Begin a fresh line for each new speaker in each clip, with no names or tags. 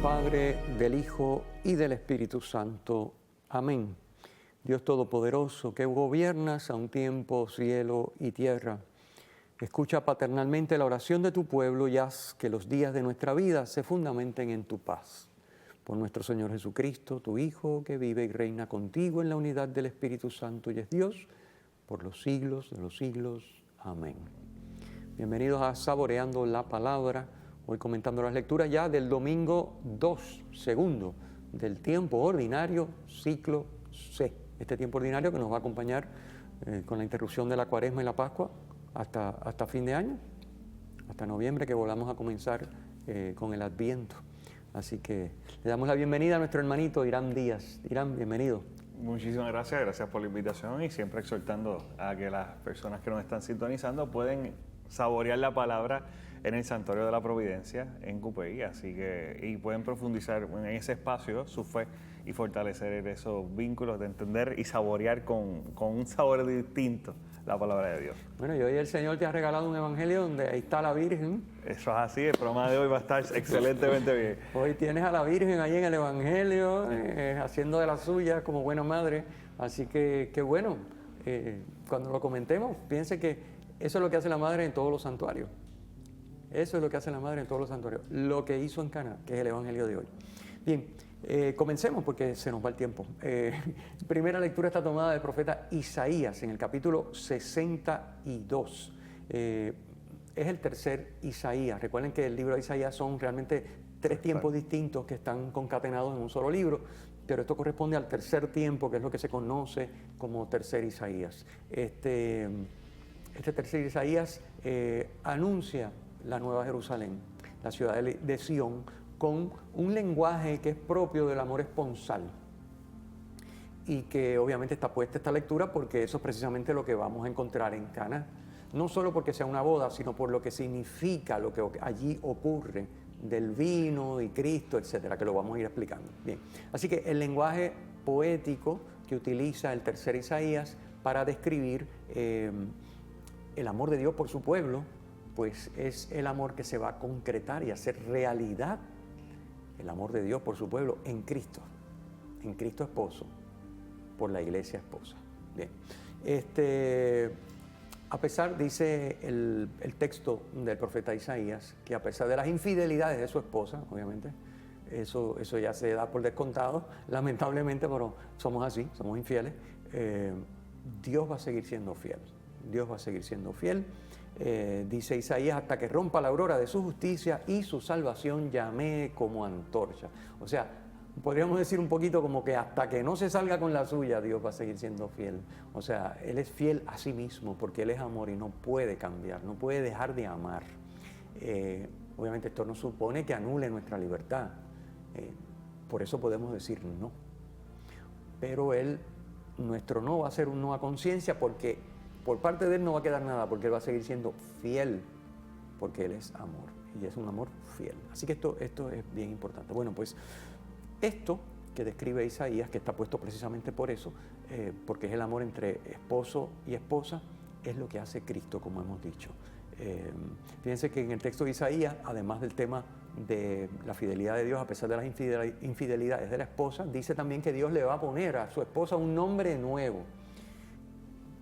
Padre, del Hijo y del Espíritu Santo. Amén. Dios Todopoderoso, que gobiernas a un tiempo cielo y tierra, escucha paternalmente la oración de tu pueblo y haz que los días de nuestra vida se fundamenten en tu paz. Por nuestro Señor Jesucristo, tu Hijo, que vive y reina contigo en la unidad del Espíritu Santo y es Dios, por los siglos de los siglos. Amén. Bienvenidos a Saboreando la Palabra. Hoy comentando las lecturas ya del domingo 2, segundo, del tiempo ordinario, ciclo C. Este tiempo ordinario que nos va a acompañar con la interrupción de la Cuaresma y la Pascua hasta fin de año, hasta noviembre, que volvamos a comenzar con el Adviento. Así que le damos la bienvenida a nuestro hermanito Irán Díaz. Irán, bienvenido.
Muchísimas gracias por la invitación y siempre exhortando a que las personas que nos están sintonizando pueden saborear la palabra en el Santuario de la Providencia en Cupey, así que y pueden profundizar en ese espacio su fe y fortalecer esos vínculos de entender y saborear con un sabor distinto la palabra de Dios.
Bueno, y hoy el Señor te ha regalado un evangelio donde ahí está la Virgen.
Eso es así, el programa de hoy va a estar excelentemente bien.
Hoy tienes a la Virgen ahí en el evangelio, haciendo de la suya como buena madre, así que qué bueno. Cuando lo comentemos, piense que eso es lo que hace la madre en todos los santuarios. Eso es lo que hace la madre en todos los santuarios. Lo que hizo en Caná, que es el evangelio de hoy. Bien, comencemos porque se nos va el tiempo. Primera lectura está tomada del profeta Isaías en el capítulo 62. Es el tercer Isaías. Recuerden que el libro de Isaías son realmente tres tiempos distintos que están concatenados en un solo libro, pero esto corresponde al tercer tiempo, que es lo que se conoce como tercer Isaías. Este tercer Isaías anuncia la Nueva Jerusalén, la ciudad de Sión, con un lenguaje que es propio del amor esponsal y que obviamente está puesta esta lectura porque eso es precisamente lo que vamos a encontrar en Caná, no solo porque sea una boda, sino por lo que significa lo que allí ocurre del vino y Cristo, etcétera, que lo vamos a ir explicando. Bien, así que el lenguaje poético que utiliza el tercer Isaías para describir el amor de Dios por su pueblo, pues es el amor que se va a concretar y hacer realidad, el amor de Dios por su pueblo en Cristo esposo, por la iglesia esposa. Bien, a pesar, dice el texto del profeta Isaías, que a pesar de las infidelidades de su esposa, obviamente, eso ya se da por descontado, lamentablemente, pero somos así, somos infieles, Dios va a seguir siendo fiel. Dios va a seguir siendo fiel. Dice Isaías, hasta que rompa la aurora de su justicia y su salvación llamé como antorcha. O sea, podríamos decir un poquito como que hasta que no se salga con la suya, Dios va a seguir siendo fiel. O sea, Él es fiel a sí mismo porque Él es amor y no puede cambiar, no puede dejar de amar. Obviamente esto no supone que anule nuestra libertad. Por eso podemos decir no. Pero nuestro no va a ser un no a conciencia porque por parte de Él no va a quedar nada, porque Él va a seguir siendo fiel, porque Él es amor, y es un amor fiel. Así que esto es bien importante. Bueno, pues esto que describe Isaías, que está puesto precisamente por eso, porque es el amor entre esposo y esposa, es lo que hace Cristo, como hemos dicho. Fíjense que en el texto de Isaías, además del tema de la fidelidad de Dios a pesar de las infidelidades de la esposa, dice también que Dios le va a poner a su esposa un nombre nuevo.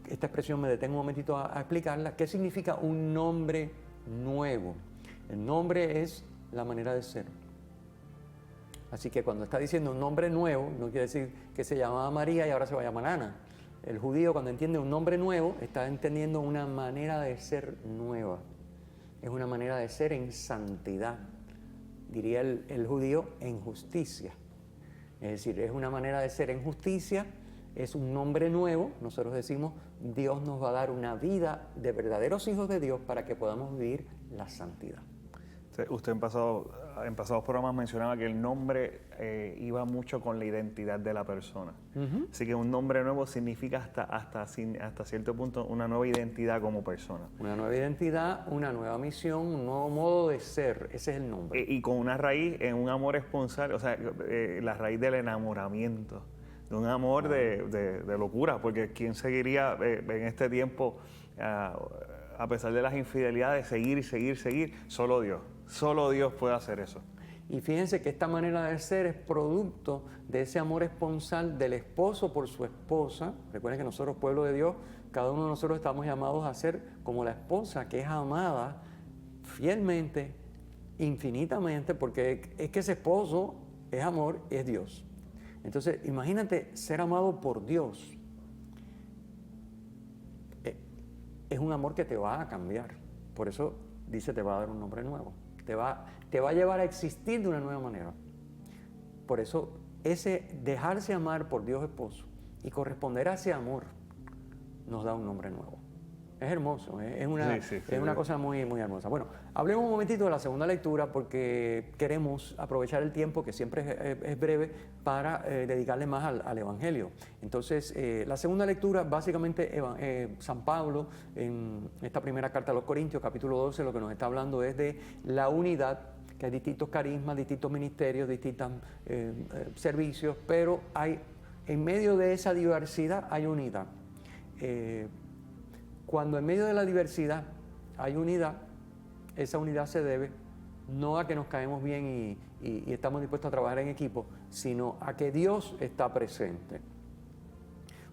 Esta expresión me detengo un momentito a explicarla. ¿Qué significa un nombre nuevo? El nombre es la manera de ser. Así que cuando está diciendo un nombre nuevo, no quiere decir que se llamaba María y ahora se va a llamar Ana. El judío, cuando entiende un nombre nuevo, está entendiendo una manera de ser nueva. Es una manera de ser en santidad. Diría el judío, en justicia. Es decir, es una manera de ser en justicia. Es un nombre nuevo. Nosotros decimos, Dios nos va a dar una vida de verdaderos hijos de Dios para que podamos vivir la santidad.
Usted en pasados programas mencionaba que el nombre iba mucho con la identidad de la persona. Así que un nombre nuevo significa hasta cierto punto una nueva identidad como persona.
Una nueva identidad, una nueva misión, un nuevo modo de ser. Ese es el nombre.
Y con una raíz en un amor esponsal, o sea, la raíz del enamoramiento. De un amor de locura, porque ¿quién seguiría en este tiempo, a pesar de las infidelidades, seguir? Solo Dios puede hacer eso.
Y fíjense que esta manera de ser es producto de ese amor esponsal del esposo por su esposa. Recuerden que nosotros, pueblo de Dios, cada uno de nosotros estamos llamados a ser como la esposa que es amada fielmente, infinitamente, porque es que ese esposo es amor, es Dios. Entonces, imagínate ser amado por Dios. Es un amor que te va a cambiar. Por eso dice, te va a dar un nombre nuevo. Te va a llevar a existir de una nueva manera. Por eso, ese dejarse amar por Dios esposo y corresponder a ese amor nos da un nombre nuevo. Es hermoso, es una cosa muy, muy hermosa. Bueno, hablemos un momentito de la segunda lectura porque queremos aprovechar el tiempo, que siempre es breve, para dedicarle más al Evangelio. Entonces, la segunda lectura, básicamente, San Pablo, en esta primera carta a los Corintios, capítulo 12, lo que nos está hablando es de la unidad, que hay distintos carismas, distintos ministerios, distintos servicios, pero en medio de esa diversidad hay unidad. Cuando en medio de la diversidad hay unidad, esa unidad se debe no a que nos caemos bien y estamos dispuestos a trabajar en equipo, sino a que Dios está presente.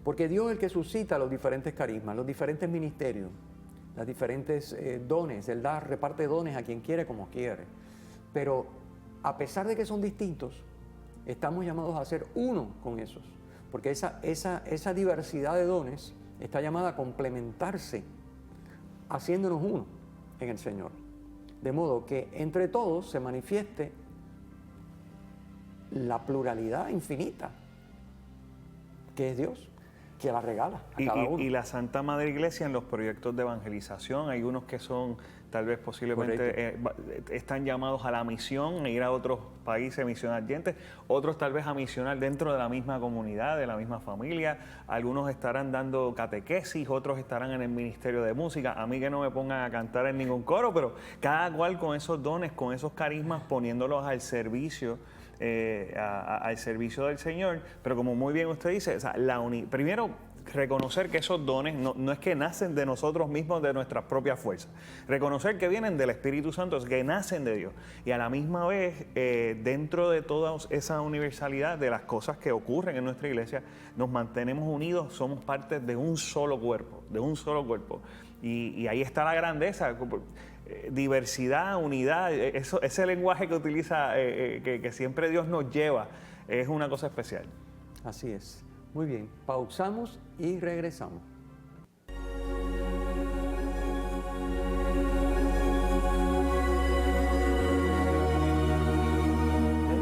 Porque Dios es el que suscita los diferentes carismas, los diferentes ministerios, los diferentes dones. Él reparte dones a quien quiere como quiere. Pero a pesar de que son distintos, estamos llamados a ser uno con esos. Porque esa diversidad de dones está llamada a complementarse, haciéndonos uno en el Señor. De modo que entre todos se manifieste la pluralidad infinita, que es Dios, que la regala a cada uno.
Y la Santa Madre Iglesia en los proyectos de evangelización, hay unos que son tal vez posiblemente están llamados a la misión, a ir a otros países a misionar gente, otros tal vez a misionar dentro de la misma comunidad, de la misma familia, algunos estarán dando catequesis, otros estarán en el ministerio de música, a mí que no me pongan a cantar en ningún coro, pero cada cual con esos dones, con esos carismas, poniéndolos al servicio al servicio del Señor. Pero como muy bien usted dice, o sea, primero reconocer que esos dones no es que nacen de nosotros mismos, de nuestras propias fuerzas. Reconocer que vienen del Espíritu Santo, que nacen de Dios. Y a la misma vez, dentro de toda esa universalidad de las cosas que ocurren en nuestra iglesia, nos mantenemos unidos, somos parte de un solo cuerpo, Y ahí está la grandeza. Diversidad, unidad, ese lenguaje que utiliza, que siempre Dios nos lleva, es una cosa especial.
Así es. Muy bien, pausamos y regresamos. De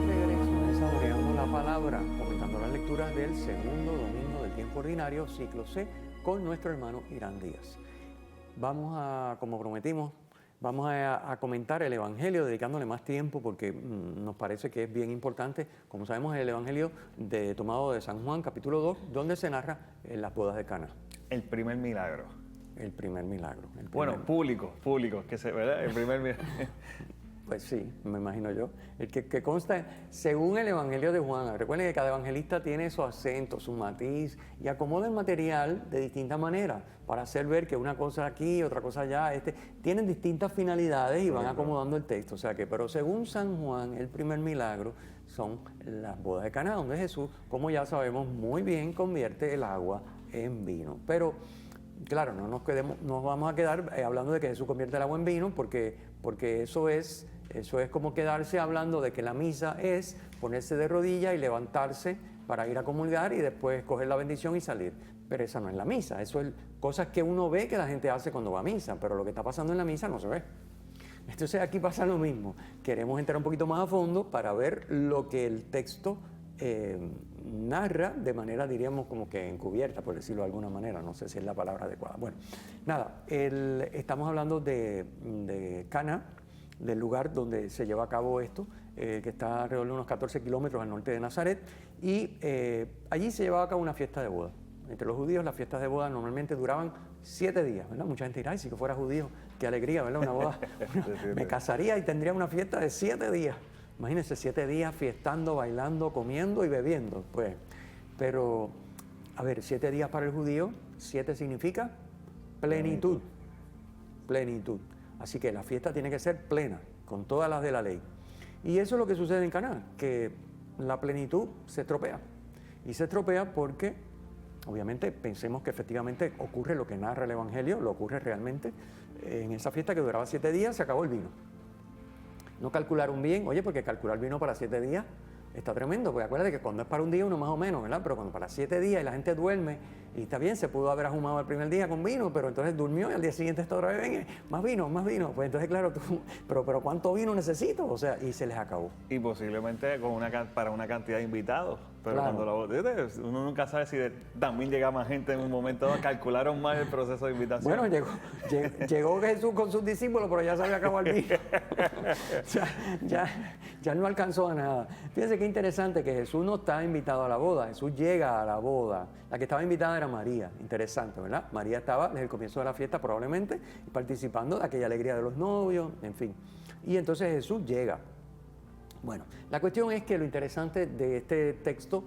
regreso, saboreando la palabra, comentando las lecturas del segundo domingo del tiempo ordinario, ciclo C, con nuestro hermano Irán Díaz. Vamos a, como prometimos, vamos a comentar el Evangelio dedicándole más tiempo porque nos parece que es bien importante. Como sabemos, el Evangelio tomado de San Juan, capítulo 2, donde se narra las bodas de Caná.
El primer milagro.
El primer milagro.
Bueno, público, ¿verdad? El primer milagro.
Pues sí, me imagino yo. El que consta, según el Evangelio de Juan, recuerden que cada evangelista tiene su acento, su matiz, y acomoda el material de distintas maneras, para hacer ver que una cosa aquí, otra cosa allá, tienen distintas finalidades y van acomodando el texto. O sea que, pero según San Juan, el primer milagro son las bodas de Caná, donde Jesús, como ya sabemos muy bien, convierte el agua en vino. Pero claro, no nos vamos a quedar hablando de que Jesús convierte el agua en vino, porque eso es como quedarse hablando de que la misa es ponerse de rodillas y levantarse para ir a comulgar y después coger la bendición y salir. Pero esa no es la misa, eso es cosas que uno ve que la gente hace cuando va a misa, pero lo que está pasando en la misa no se ve. Entonces aquí pasa lo mismo, queremos entrar un poquito más a fondo para ver lo que el texto narra de manera, diríamos, como que encubierta, por decirlo de alguna manera, no sé si es la palabra adecuada. Bueno, nada, estamos hablando de Caná, del lugar donde se lleva a cabo esto, que está alrededor de unos 14 kilómetros al norte de Nazaret, y allí se llevaba a cabo una fiesta de boda. Entre los judíos las fiestas de boda normalmente duraban 7 días, ¿verdad? Mucha gente dirá, ay, si que fuera judío, qué alegría, ¿verdad? Una boda, me casaría y tendría una fiesta de 7 días. Imagínense, 7 días fiestando, bailando, comiendo y bebiendo, pues. Pero, a ver, 7 días para el judío, 7 significa plenitud. Plenitud. Así que la fiesta tiene que ser plena, con todas las de la ley. Y eso es lo que sucede en Caná, que la plenitud se estropea. Y se estropea porque, obviamente, pensemos que efectivamente ocurre lo que narra el Evangelio, lo ocurre realmente. En esa fiesta que duraba 7 días se acabó el vino. No calcularon bien, oye, porque calcular vino para 7 días está tremendo, porque acuérdate que cuando es para un día uno más o menos, ¿verdad? Pero cuando para 7 días y la gente duerme, y está bien, se pudo haber ahumado el primer día con vino, pero entonces durmió y al día siguiente está otra vez, venga, más vino. Pues entonces, claro, pero ¿cuánto vino necesito? O sea, y se les acabó.
Y posiblemente para una cantidad de invitados. Pero
Claro.
cuando uno nunca sabe si también llega más gente en un momento dado. Calcularon mal el proceso de invitación.
Bueno, llegó Jesús con sus discípulos, pero ya se había acabado el vino. ya no alcanzó a nada. Fíjense qué interesante que Jesús no está invitado a la boda, Jesús llega a la boda. La que estaba invitada era María, interesante, ¿verdad? María estaba desde el comienzo de la fiesta probablemente participando de aquella alegría de los novios, en fin. Y entonces Jesús llega. Bueno, la cuestión es que lo interesante de este texto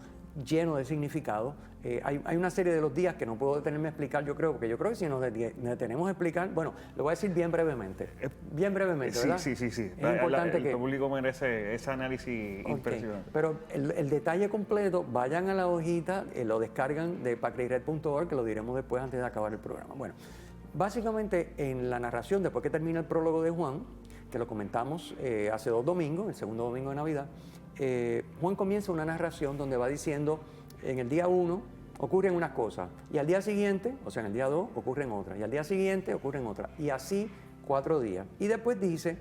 lleno de significado, hay una serie de los días que no puedo detenerme a explicar, yo creo, porque yo creo que si nos detenemos a explicar, bueno, lo voy a decir bien brevemente, ¿verdad?
Sí.
Es importante
el público merece ese análisis impresionante.
Pero el detalle completo, vayan a la hojita, lo descargan de pacreyred.org, que lo diremos después antes de acabar el programa. Bueno, básicamente en la narración, después que termina el prólogo de Juan, que lo comentamos hace 2 domingos, el segundo domingo de Navidad, Juan comienza una narración donde va diciendo, en el día 1 ocurren unas cosas, y al día siguiente, o sea, en el día 2 ocurren otras, y al día siguiente ocurren otras, y así 4 días. Y después dice,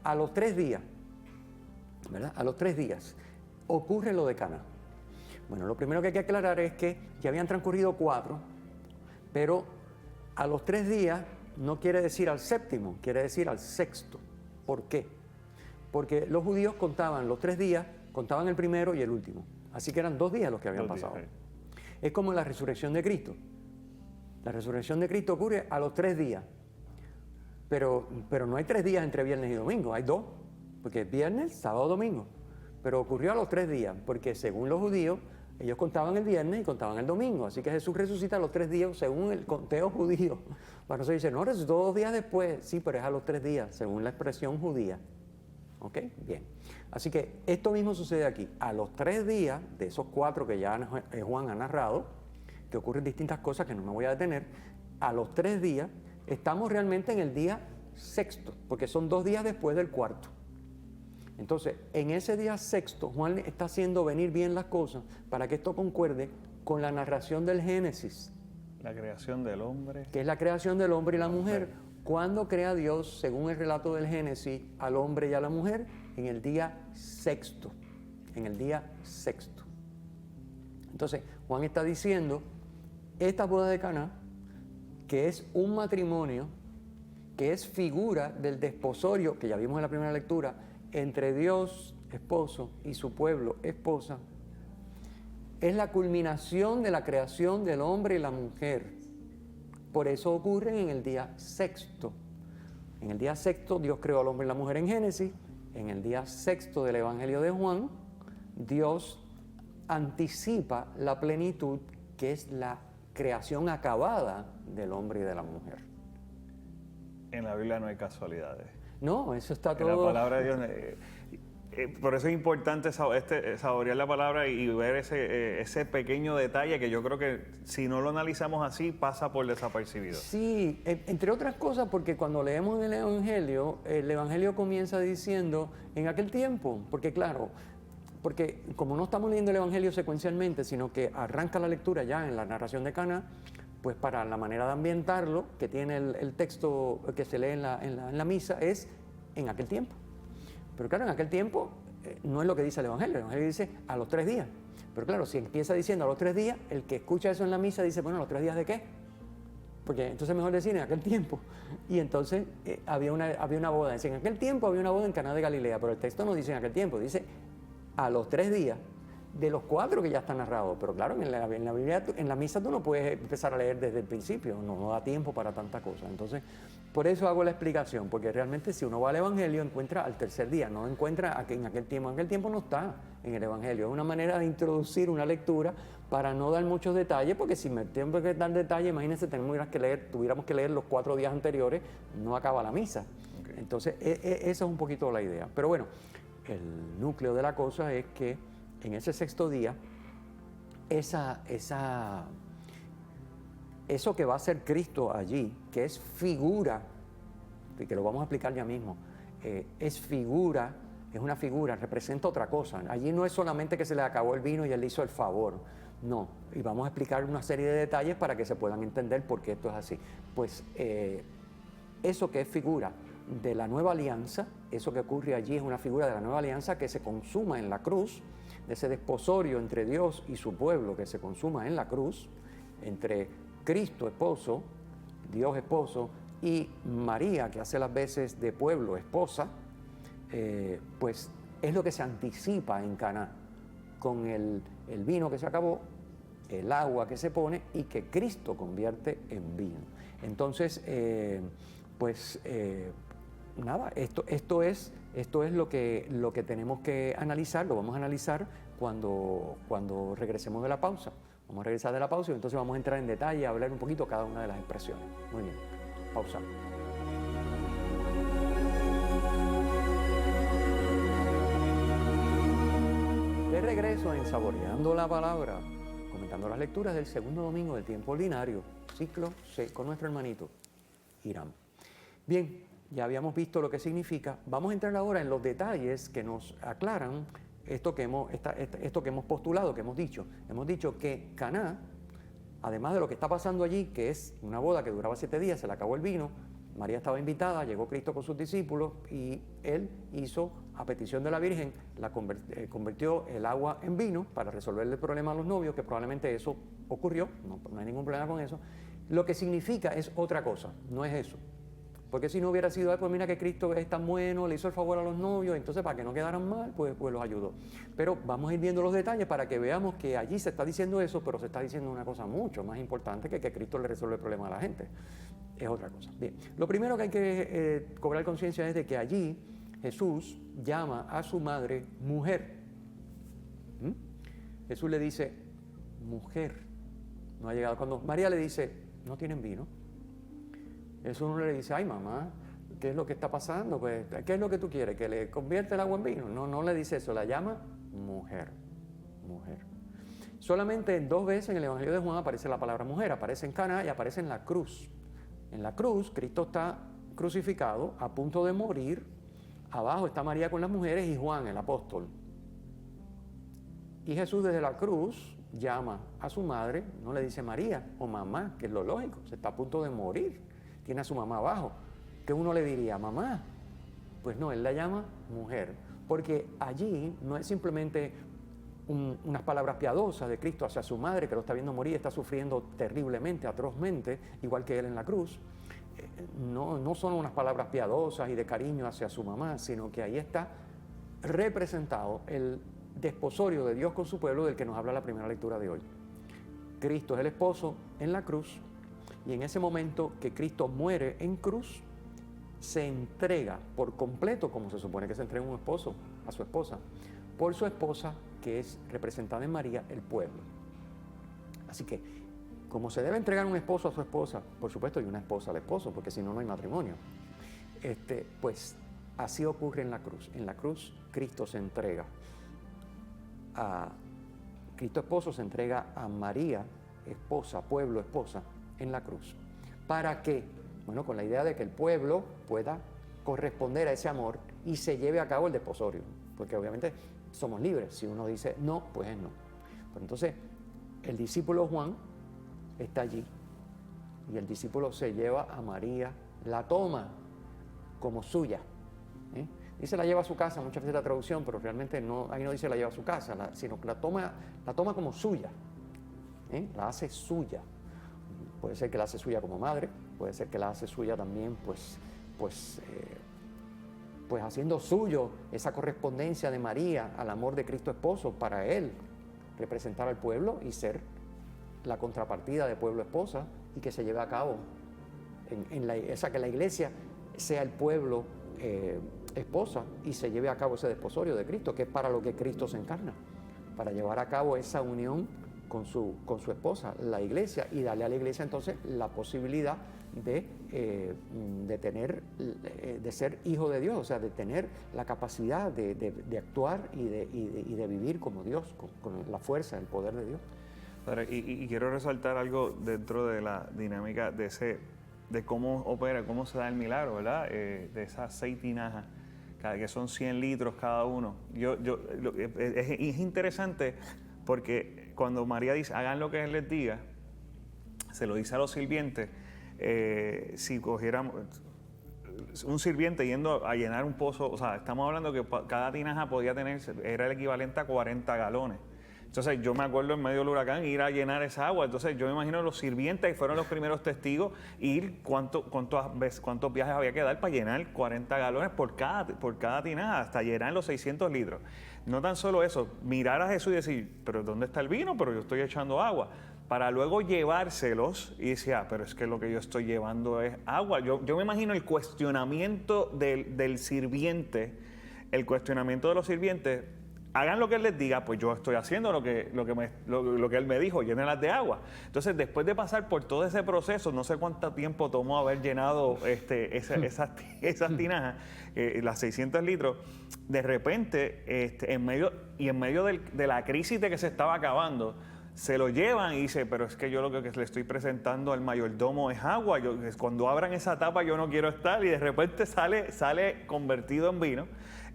a los 3 días, ¿verdad? A los 3 días ocurre lo de Caná. Bueno, lo primero que hay que aclarar es que ya habían transcurrido 4, pero a los 3 días no quiere decir al 7º, quiere decir al 6º. ¿Por qué? Porque los judíos contaban los 3 días, contaban el primero y el último. Así que eran 2 días los que habían pasado. Es como la resurrección de Cristo. La resurrección de Cristo ocurre a los 3 días. Pero no hay 3 días entre viernes y domingo, hay 2. Porque es viernes, sábado, domingo. Pero ocurrió a los 3 días, porque según los judíos, ellos contaban el viernes y contaban el domingo. Así que Jesús resucita a los 3 días según el conteo judío. Bueno, se dice, no, resucitó 2 días después. Sí, pero es a los 3 días, según la expresión judía. ¿Ok? Bien. Así que esto mismo sucede aquí. A los 3 días de esos 4 que ya Juan ha narrado, que ocurren distintas cosas que no me voy a detener, a los 3 días estamos realmente en el día 6º, porque son 2 días después del 4º. Entonces, en ese día 6º, Juan está haciendo venir bien las cosas para que esto concuerde con la narración del Génesis.
La creación del hombre.
Que es la creación del hombre y la mujer. ¿Cuándo crea Dios, según el relato del Génesis, al hombre y a la mujer? En el día 6º. En el día 6º. Entonces, Juan está diciendo, esta boda de Caná, que es un matrimonio, que es figura del desposorio, que ya vimos en la primera lectura, entre Dios, esposo, y su pueblo, esposa, es la culminación de la creación del hombre y la mujer. Por eso ocurren en el día 6º. En el día 6º Dios creó al hombre y la mujer en Génesis. En el día 6º del Evangelio de Juan, Dios anticipa la plenitud, que es la creación acabada del hombre y de la mujer.
En la Biblia no hay casualidades.
No, eso está todo.
En la palabra de Dios. Por eso es importante saborear la palabra y ver ese pequeño detalle que yo creo que si no lo analizamos así pasa por desapercibido.
Sí, entre otras cosas porque cuando leemos el Evangelio comienza diciendo en aquel tiempo, porque claro, porque como no estamos leyendo el Evangelio secuencialmente, sino que arranca la lectura ya en la narración de Caná, pues para la manera de ambientarlo que tiene el texto que se lee en la misa es en aquel tiempo. Pero claro, en aquel tiempo no es lo que dice el Evangelio dice a los 3 días. Pero claro, si empieza diciendo a los 3 días, el que escucha eso en la misa dice, bueno, ¿a los 3 días de qué? Porque entonces mejor decir en aquel tiempo. Y entonces había una boda. Dice, en aquel tiempo había una boda en Caná de Galilea, pero el texto no dice en aquel tiempo, dice a los 3 días de los 4 que ya están narrados. Pero claro, en la Biblia, en la misa tú no puedes empezar a leer desde el principio, no da tiempo para tanta cosa. Entonces, por eso hago la explicación, porque realmente si uno va al Evangelio encuentra al 3er día, no encuentra en aquel tiempo no está en el Evangelio. Es una manera de introducir una lectura para no dar muchos detalles, porque si me tengo que dar detalles, imagínense, tuviéramos que leer los 4 días anteriores, no acaba la misa. Entonces, esa es un poquito la idea. Pero bueno, el núcleo de la cosa es que en ese sexto día, eso que va a ser Cristo allí, que es figura, y que lo vamos a explicar ya mismo, es una figura, representa otra cosa. Allí no es solamente que se le acabó el vino y él le hizo el favor, no. Y vamos a explicar una serie de detalles para que se puedan entender por qué esto es así. Pues eso que es figura de la nueva alianza, eso que ocurre allí es una figura de la nueva alianza que se consuma en la cruz, de ese desposorio entre Dios y su pueblo que se consuma en la cruz, entre Cristo esposo, Dios esposo, y María, que hace las veces de pueblo esposa, pues es lo que se anticipa en Caná, con el vino que se acabó, el agua que se pone y que Cristo convierte en vino. Entonces, nada, esto es lo que tenemos que analizar, lo vamos a analizar cuando regresemos de la pausa. Vamos a regresar de la pausa y entonces vamos a entrar en detalle a hablar un poquito cada una de las expresiones. Muy bien, pausa. De regreso en Saboreando la Palabra, comentando las lecturas del segundo domingo del tiempo ordinario, ciclo C, con nuestro hermanito Hiram. Bien, ya habíamos visto lo que significa. Vamos a entrar ahora en los detalles que nos aclaran esto que hemos postulado, que hemos dicho. Hemos dicho que Caná, además de lo que está pasando allí, que es una boda que duraba 7 días, se le acabó el vino, María estaba invitada, llegó Cristo con sus discípulos y él hizo, a petición de la Virgen, convirtió el agua en vino para resolver el problema a los novios, que probablemente eso ocurrió, no hay ningún problema con eso. Lo que significa es otra cosa, no es eso. Porque si no hubiera sido, pues mira que Cristo es tan bueno, le hizo el favor a los novios, entonces para que no quedaran mal, pues los ayudó. Pero vamos a ir viendo los detalles para que veamos que allí se está diciendo eso, pero se está diciendo una cosa mucho más importante que Cristo le resuelve el problema a la gente. Es otra cosa. Bien, lo primero que hay que cobrar conciencia es de que allí Jesús llama a su madre mujer. Jesús le dice, mujer. No ha llegado. Cuando María le dice, no tienen vino, Jesús no le dice, ay mamá, ¿qué es lo que está pasando? Pues, ¿qué es lo que tú quieres? ¿Que le convierta el agua en vino? No le dice eso, la llama mujer. Mujer. Solamente 2 veces en el Evangelio de Juan aparece la palabra mujer, aparece en Caná y aparece en la cruz. En la cruz, Cristo está crucificado, a punto de morir. Abajo está María con las mujeres y Juan, el apóstol. Y Jesús desde la cruz llama a su madre, no le dice María o mamá, que es lo lógico, se está a punto de morir. Tiene a su mamá abajo. ¿Qué uno le diría? Mamá. Pues no, él la llama mujer. Porque allí no es simplemente unas palabras piadosas de Cristo hacia su madre, que lo está viendo morir, está sufriendo terriblemente, atrozmente, igual que él en la cruz. No son unas palabras piadosas y de cariño hacia su mamá, sino que ahí está representado el desposorio de Dios con su pueblo del que nos habla la primera lectura de hoy. Cristo es el esposo en la cruz. Y en ese momento que Cristo muere en cruz, se entrega por completo, como se supone que se entrega un esposo a su esposa, por su esposa, que es representada en María, el pueblo. Así que, como se debe entregar un esposo a su esposa, por supuesto, y una esposa al esposo, porque si no, no hay matrimonio, pues así ocurre en la cruz. En la cruz, Cristo se entrega Cristo esposo se entrega a María, esposa, pueblo, esposa, en la cruz. ¿Para qué? Bueno, con la idea de que el pueblo pueda corresponder a ese amor y se lleve a cabo el desposorio, porque obviamente somos libres. Si uno dice no, pues es no. Pero entonces, el discípulo Juan está allí y el discípulo se lleva a María, la toma como suya. Dice la lleva a su casa, muchas veces la traducción, pero realmente no, ahí no dice la lleva a su casa, sino que la toma como suya, la hace suya. Puede ser que la hace suya como madre, puede ser que la hace suya también, pues haciendo suyo esa correspondencia de María al amor de Cristo esposo para él, representar al pueblo y ser la contrapartida de pueblo esposa y que se lleve a cabo, que la iglesia sea el pueblo esposa y se lleve a cabo ese desposorio de Cristo, que es para lo que Cristo se encarna, para llevar a cabo esa unión con su esposa, la iglesia, y darle a la iglesia entonces la posibilidad de ser hijo de Dios, o sea, de tener la capacidad de actuar y de vivir como Dios, con la fuerza, el poder de Dios.
Y quiero resaltar algo dentro de la dinámica de cómo opera, cómo se da el milagro, ¿verdad? De esas 6 tinajas, que son 100 litros cada uno. Es interesante porque cuando María dice, hagan lo que Él les diga, se lo dice a los sirvientes. Si cogiéramos un sirviente yendo a llenar un pozo, o sea, estamos hablando que cada tinaja podía tener, era el equivalente a 40 galones. Entonces yo me acuerdo en medio del huracán ir a llenar esa agua. Entonces yo me imagino los sirvientes, que fueron los primeros testigos, ir cuántos viajes había que dar para llenar 40 galones por cada tinaja, hasta llenar los 600 litros. No tan solo eso, mirar a Jesús y decir, pero ¿dónde está el vino? Pero yo estoy echando agua. Para luego llevárselos y decir, pero es que lo que yo estoy llevando es agua. Yo me imagino el cuestionamiento del sirviente, el cuestionamiento de los sirvientes. Hagan lo que Él les diga, pues yo estoy haciendo lo que Él me dijo, llénenlas de agua. Entonces, después de pasar por todo ese proceso, no sé cuánto tiempo tomó haber llenado esas tinajas, las 600 litros, de repente, en medio de la crisis de que se estaba acabando, se lo llevan y dice, pero es que yo lo que le estoy presentando al mayordomo es agua. Cuando abran esa tapa yo no quiero estar, y de repente sale convertido en vino.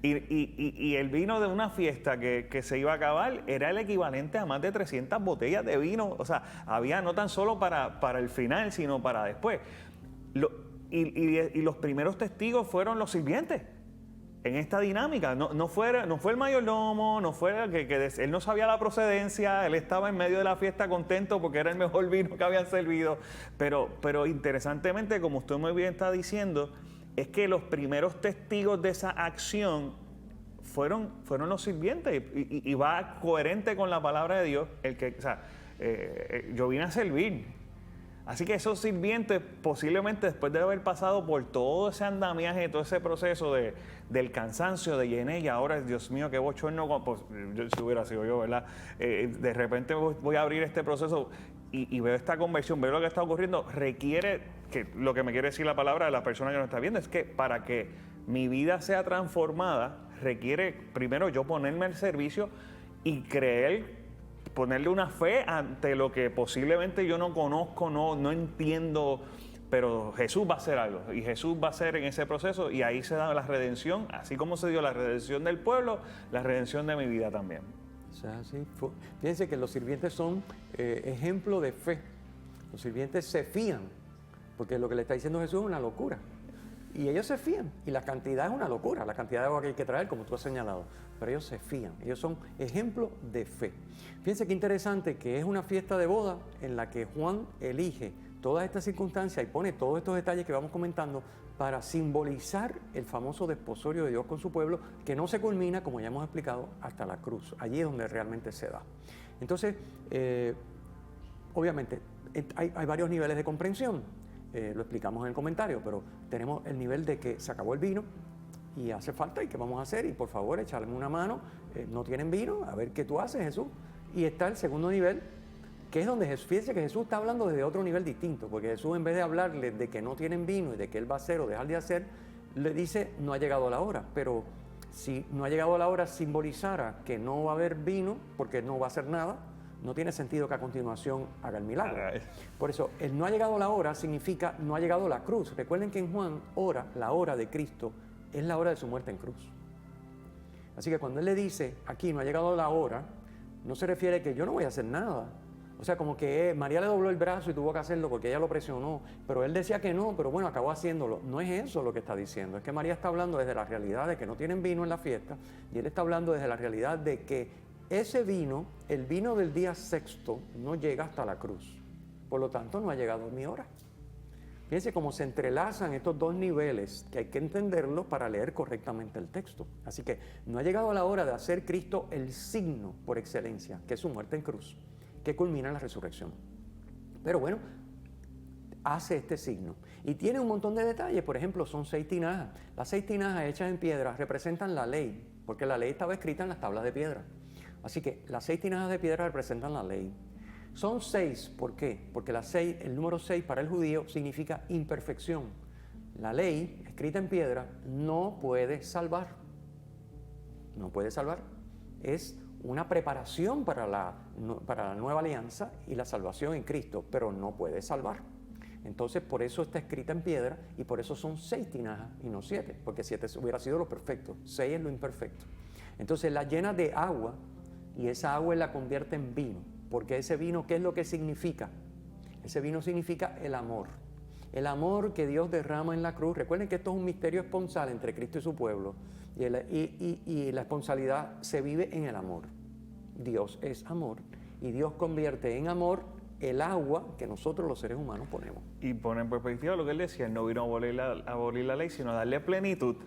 Y el vino de una fiesta que se iba a acabar era el equivalente a más de 300 botellas de vino. O sea, había no tan solo para el final, sino para después. Y los primeros testigos fueron los sirvientes en esta dinámica. No fue el mayordomo, no fue él no sabía la procedencia, él estaba en medio de la fiesta contento porque era el mejor vino que habían servido. Pero interesantemente, como usted muy bien está diciendo, es que los primeros testigos de esa acción fueron los sirvientes, y va coherente con la palabra de Dios, yo vine a servir. Así que esos sirvientes, posiblemente después de haber pasado por todo ese andamiaje, todo ese proceso del cansancio, de llené, y ahora, Dios mío, qué bochorno, pues, si hubiera sido yo, ¿verdad? De repente voy a abrir este proceso y veo esta conversión, veo lo que está ocurriendo, requiere, que lo que me quiere decir la palabra de la persona que nos está viendo, es que para que mi vida sea transformada, requiere primero yo ponerme al servicio y ponerle una fe ante lo que posiblemente yo no conozco, no entiendo, pero Jesús va a hacer algo, y Jesús va a hacer en ese proceso, y ahí se da la redención, así como se dio la redención del pueblo, la redención de mi vida también.
O sea, sí, fíjense que los sirvientes son ejemplo de fe. Los sirvientes se fían, porque lo que le está diciendo Jesús es una locura. Y ellos se fían, y la cantidad es una locura, la cantidad de agua que hay que traer, como tú has señalado. Pero ellos se fían, ellos son ejemplo de fe. Fíjense qué interesante que es una fiesta de boda en la que Juan elige todas estas circunstancias y pone todos estos detalles que vamos comentando para simbolizar el famoso desposorio de Dios con su pueblo, que no se culmina, como ya hemos explicado, hasta la cruz. Allí es donde realmente se da. Entonces, obviamente, hay varios niveles de comprensión. Lo explicamos en el comentario, pero tenemos el nivel de que se acabó el vino y hace falta, y qué vamos a hacer, y por favor echarme una mano, no tienen vino, a ver qué tú haces, Jesús. Y está el segundo nivel, que es donde Jesús, fíjense que Jesús está hablando desde otro nivel distinto, porque Jesús, en vez de hablarle de que no tienen vino y de que Él va a hacer o dejar de hacer, le dice, no ha llegado la hora. Pero si no ha llegado la hora simbolizara que no va a haber vino, porque no va a hacer nada, no tiene sentido que a continuación haga el milagro. Por eso, el no ha llegado la hora significa no ha llegado la cruz. Recuerden que en Juan, la hora de Cristo, es la hora de su muerte en cruz. Así que cuando Él le dice, aquí no ha llegado la hora, no se refiere a que yo no voy a hacer nada. O sea, como que María le dobló el brazo y tuvo que hacerlo porque ella lo presionó, pero Él decía que no, pero bueno, acabó haciéndolo. No es eso lo que está diciendo, es que María está hablando desde la realidad de que no tienen vino en la fiesta, y Él está hablando desde la realidad de que ese vino, el vino del día sexto, no llega hasta la cruz. Por lo tanto, no ha llegado mi hora. Fíjense cómo se entrelazan estos dos niveles, que hay que entenderlo para leer correctamente el texto. Así que no ha llegado la hora de hacer Cristo el signo por excelencia, que es su muerte en cruz, que culmina en la resurrección. Pero bueno, hace este signo. Y tiene un montón de detalles. Por ejemplo, son 6 tinajas. Las 6 tinajas hechas en piedra representan la ley, porque la ley estaba escrita en las tablas de piedra. Así que las 6 tinajas de piedra representan la ley. Son 6, ¿por qué? Porque el número 6 para el judío significa imperfección. La ley, escrita en piedra, no puede salvar. No puede salvar. Es una preparación para la nueva alianza y la salvación en Cristo, pero no puede salvar. Entonces, por eso está escrita en piedra y por eso son 6 tinajas y no 7, porque 7 hubiera sido lo perfecto, 6 es lo imperfecto. Entonces, la llena de agua y esa agua la convierte en vino, porque ese vino, ¿qué es lo que significa? Ese vino significa el amor. El amor que Dios derrama en la cruz. Recuerden que esto es un misterio esponsal entre Cristo y su pueblo, y la esponsalidad se vive en el amor. Dios es amor y Dios convierte en amor el agua que nosotros los seres humanos ponemos.
Y pone en perspectiva lo que él decía, él no vino a abolir la ley, sino a darle plenitud,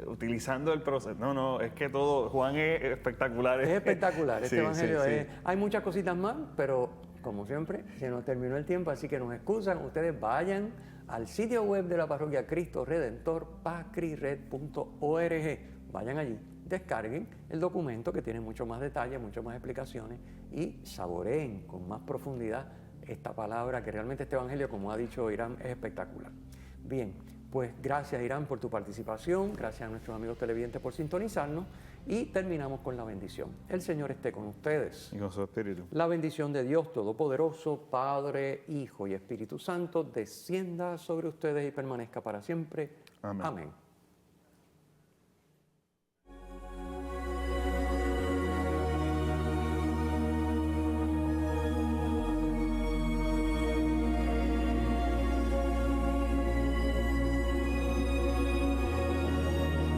utilizando el proceso. No, es que todo, Juan es espectacular.
Es espectacular, este
Sí,
evangelio
sí,
es... Hay muchas cositas más, pero como siempre, se nos terminó el tiempo, así que nos excusan. Ustedes vayan al sitio web de la parroquia Cristo Redentor, pacrired.org. Vayan allí, descarguen el documento que tiene mucho más detalles, mucho más explicaciones y saboreen con más profundidad esta palabra que realmente este evangelio, como ha dicho Irán, es espectacular. Bien, pues gracias Irán por tu participación, gracias a nuestros amigos televidentes por sintonizarnos y terminamos con la bendición. El Señor esté con ustedes.
Y con su espíritu.
La bendición de Dios Todopoderoso, Padre, Hijo y Espíritu Santo, descienda sobre ustedes y permanezca para siempre.
Amén.
Amén.